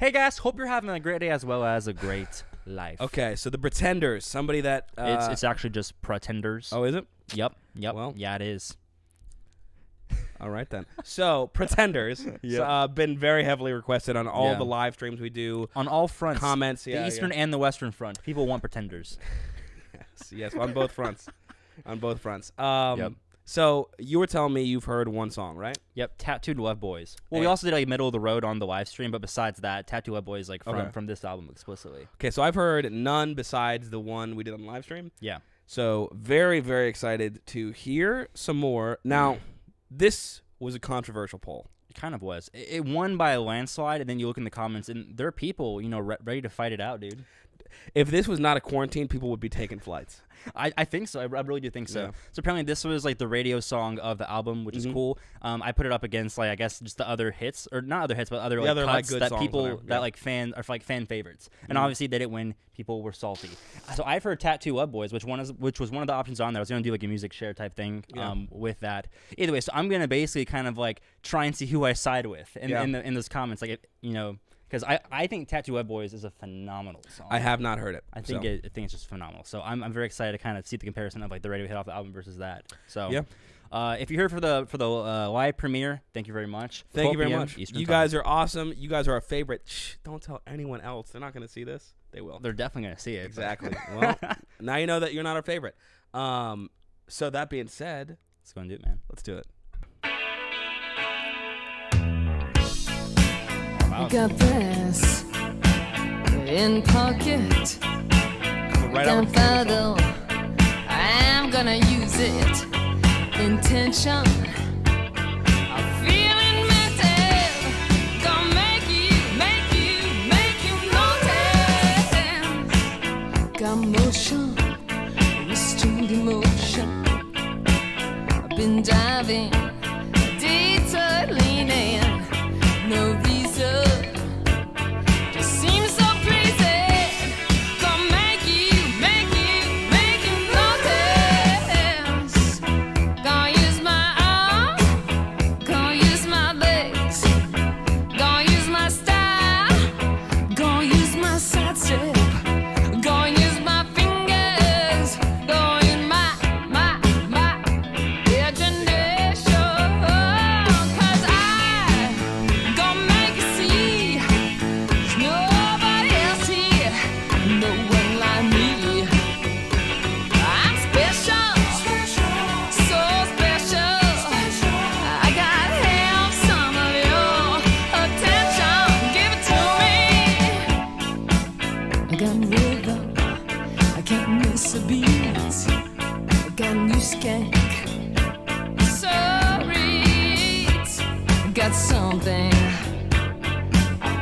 Hey guys, hope you're having a great day as well as a great life. Okay, so the Pretenders, somebody that It's actually just Pretenders. Oh, is it? Yep. Well. Yeah, it is. All right then. So Pretenders, been very heavily requested on all the live streams we do. On all fronts. Comments, the Eastern and the Western front. People want Pretenders. yes, on both fronts. On both fronts. Yep. So you were telling me you've heard one song, right? Yep, Tattooed Love Boys. Well, we also did like middle of the road on the live stream, but besides that, Tattooed Love Boys like from this album explicitly. Okay, so I've heard none besides the one we did on the live stream. Yeah. So very, very excited to hear some more. Now, this was a controversial poll. It kind of was. It won by a landslide, and then you look in the comments, and there are people, ready to fight it out, dude. If this was not a quarantine, people would be taking flights. I think so. I really do think so. Yeah. So apparently this was like the radio song of the album, which is cool. I put it up against like I guess just the other hits, or not other hits, but other cuts like good that songs people that like fan are like fan favorites. And obviously they didn't win. People were salty. So I've heard Tattoo Love Boys, which was one of the options on there. I was gonna do like a music share type thing with that. Either way, so I'm gonna basically kind of like try and see who I side with in those comments, like because I think Tattoo Love Boys is a phenomenal song. I have not heard it. I think it's just phenomenal. So I'm very excited to kind of see the comparison of like the radio hit off the album versus that. So if you're here for the live premiere, thank you very much. Thank you very much. Eastern you guys are awesome. You guys are our favorite. Shh, don't tell anyone else. They're not going to see this. They will. They're definitely going to see it. Exactly. Well, now you know that you're not our favorite. So that being said, let's go and do it, man. Let's do it. Got this in pocket. Right Gunpowder, I'm gonna use it. Intention, I'm feeling massive. Gonna make you notice. Got motion, restrained emotion. I've been diving, detour leaning. No reason, just seems so crazy. Gonna make you notice. Gonna use my arms, gonna use my legs, gonna use my style, gonna use my side step, gonna use my fingers, gonna use my imagination. 'Cause gonna make you see there's nobody else here, no one like me. I'm special, so special. I gotta have some of your attention. Give it to me. I got rhythm, I can't miss a beat. I got new skank, sorry. Got something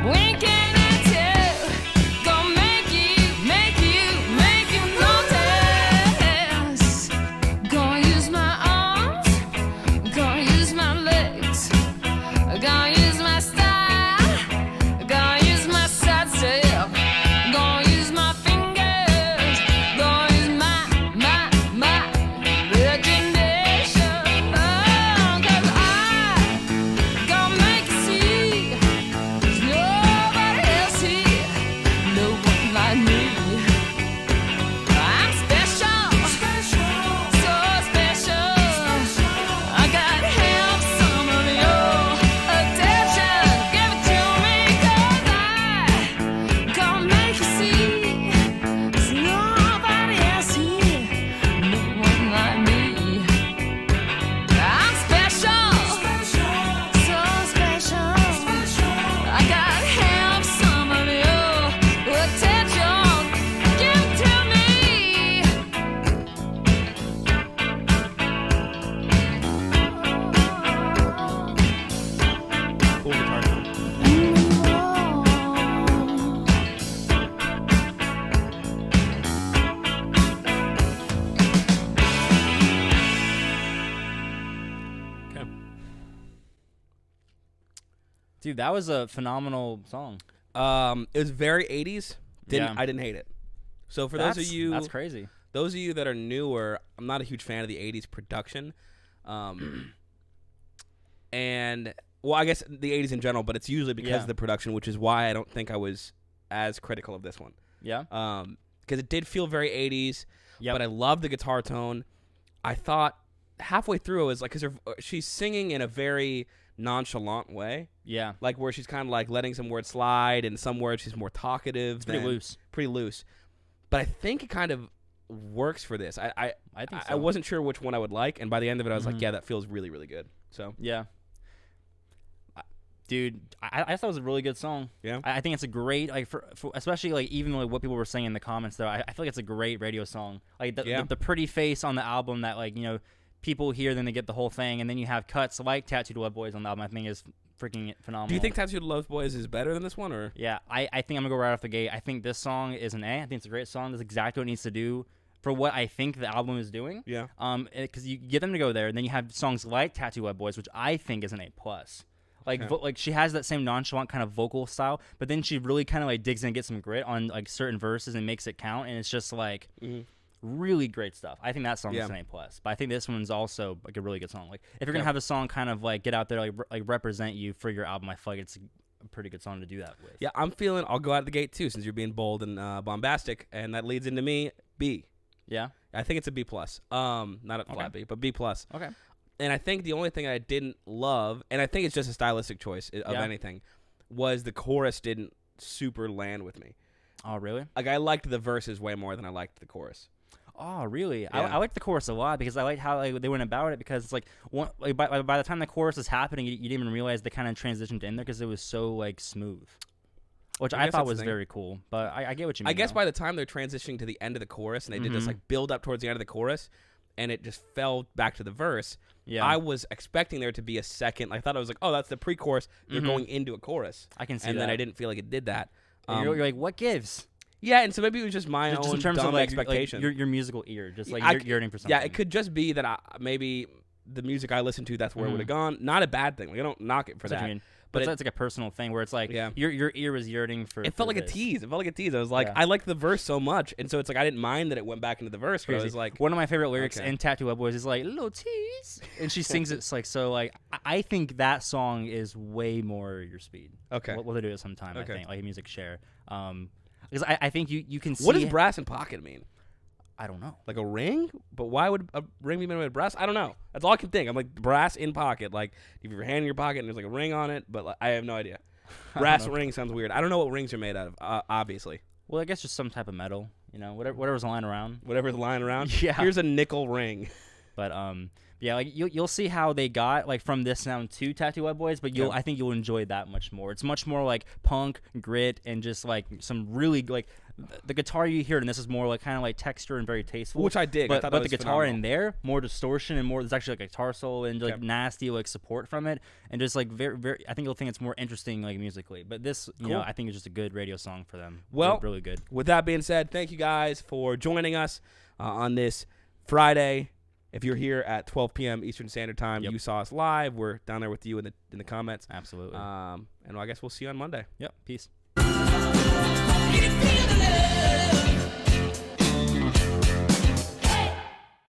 winking at you. Gonna make you notice. Gonna use my arms, gonna use my legs, gonna use my style, gonna use my side step, gonna use my fingers, gonna use my imagination. 'Cause gonna make you see there's nobody else here, no one like me. I'm special, so special. I gotta have some of your attention. Give it to me, 'cause gonna make you see there's nobody else here, no one like me. I'm special, so special. I gotta have some of your attention. Give it to me. Cool guitar sound. Okay. Dude, that was a phenomenal song. It was very 80s. Yeah. I didn't hate it. So for those of you, that's crazy. Those of you that are newer, I'm not a huge fan of the 80s production. And Well, I guess the 80s in general, but it's usually because of the production, which is why I don't think I was as critical of this one. Yeah. Because it did feel very 80s, Yep. but I love the guitar tone. I thought halfway through it was like, because she's singing in a very nonchalant way. Yeah. Like where she's kind of like letting some words slide, and some words she's more talkative. It's pretty loose. Pretty loose. But I think it kind of works for this. I think so. I wasn't sure which one I would like, and by the end of it, I was like, yeah, that feels really, really good. So yeah. Dude, I thought it was a really good song. Yeah, I think it's a great, like, for especially like even like what people were saying in the comments though. I feel like it's a great radio song. Like the pretty face on the album that, like, you know, people hear, then they get the whole thing, and then you have cuts like Tattooed Love Boys on the album. I think is freaking phenomenal. Do you think Tattooed Love Boys is better than this one, or? Yeah, I think I'm gonna go right off the gate. I think this song is an A. I think it's a great song. That's exactly what it needs to do for what I think the album is doing. Yeah. Because you get them to go there, and then you have songs like Tattooed Love Boys, which I think is an A+. Like, like she has that same nonchalant kind of vocal style, but then she really kind of like digs in and gets some grit on like certain verses and makes it count, and it's just like really great stuff. I think that song is an A+. But I think this one's also like a really good song. Like if you're gonna have a song kind of like get out there, like represent you for your album, I feel like it's a pretty good song to do that with. Yeah, I'll go out the gate too, since you're being bold and bombastic, and that leads into me B. Yeah, I think it's a B+. Not a flat B, but B+. Okay. And I think the only thing I didn't love, and I think it's just a stylistic choice of anything, was the chorus didn't super land with me. Oh, really? Like, I liked the verses way more than I liked the chorus. Oh, really? Yeah. I like the chorus a lot because I like how like, they went about it, because it's like, by the time the chorus is happening, you didn't even realize they kind of transitioned in there because it was so like smooth, which I thought was very cool. But I get what you mean. I guess by the time they're transitioning to the end of the chorus, and they did this like build up towards the end of the chorus, and it just fell back to the verse. Yeah, I was expecting there to be a second. I thought I was like, oh, that's the pre-chorus. They're going into a chorus. I can see that. And then I didn't feel like it did that. You're like, what gives? Yeah, and so maybe it was just my just own in terms dumb of like, expectation. Like your musical ear, just like you're yearning for something. Yeah, it could just be that maybe the music I listened to, that's where it would have gone. Not a bad thing. Like, I don't knock it for that. But it's like a personal thing where it's like your ear was yearning for. It felt like a tease. It felt like a tease. I was like, I liked the verse so much, and so it's like I didn't mind that it went back into the verse. But I was like, one of my favorite lyrics in Tattooed Love Boys is like little tease, and she sings it like so. Like I think that song is way more your speed. Okay, we'll do it sometime. I think like a music share. Because I think you can see. What does brass in pocket mean? I don't know. Like a ring? But why would a ring be made with brass? I don't know. That's all I can think. I'm like, brass in pocket. Like, if your hand in your pocket and there's like a ring on it, but like, I have no idea. Brass ring sounds weird. I don't know what rings are made out of, obviously. Well, I guess just some type of metal, you know, whatever's lying around. Whatever's lying around? Yeah. Here's a nickel ring. But, yeah, like you'll see how they got like from this sound to Tattooed Love Boys, but I think you'll enjoy that much more. It's much more like punk, grit, and just like some really like the guitar you hear, and this is more like kind of like texture and very tasteful, which I dig. But, I thought but that the was guitar phenomenal. in there, more distortion and more. There's actually like a guitar solo and like nasty like support from it, and just like very very. I think you'll think it's more interesting like musically. But this, you know, I think is just a good radio song for them. Well, really good. With that being said, thank you guys for joining us on this Friday. If you're here at 12 p.m. Eastern Standard Time, you saw us live. We're down there with you in the comments. Absolutely. And I guess we'll see you on Monday. Yep. Peace. You can feel the love.